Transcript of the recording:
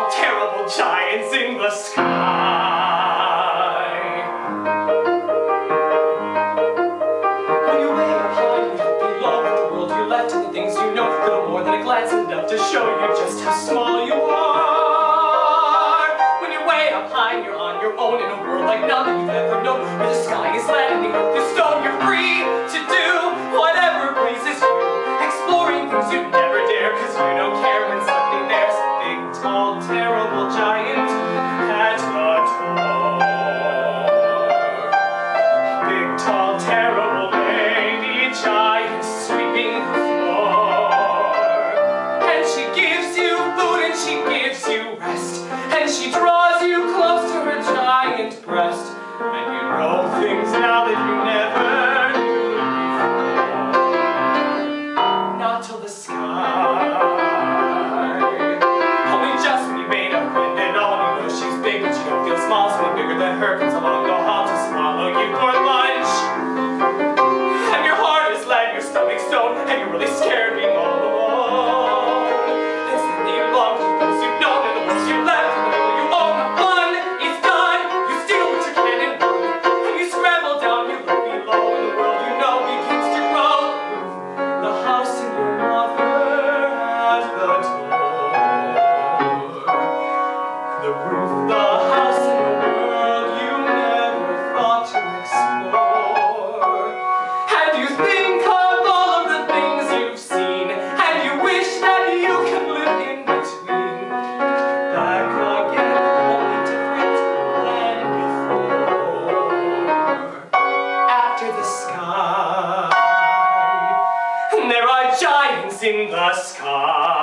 tall, terrible giants in the sky. When you're way up high, you look below at the world you left and the things you know. Little more than a glance enough to show you just how small you are. When you're way up high, you're on your own in a world like none that you've ever known, where the sky is land and the earth is stone. You're free to do whatever pleases you, exploring things you'd never dare, cause you don't care when suddenly there's a big, tall, terrible giant at the door. Big, tall, terrible lady giant sweeping the floor. And she gives you food and she gives you rest, and she draws you close to her giant breast, and you know things now that you never knew before. Not till the sky. Only just when you made up wind and all, you know she's big, but you don't feel small. Someone bigger than her comes along, know how to swallow you for lunch. And your heart is lead, your stomach's stone, and you're really scared being all alone. And suddenly you long for the things you've known and the words you left and the people you own. Fun is done, you steal what you can and run, and you scramble down, you look below, and the world you know begins to grow. The house and your mother at the door. The roof, the house, and the world you never thought to explore. And you think of all of the things you've seen, and you wish that you could live in between. Back again, only different than before. After the sky, there are giants in the sky.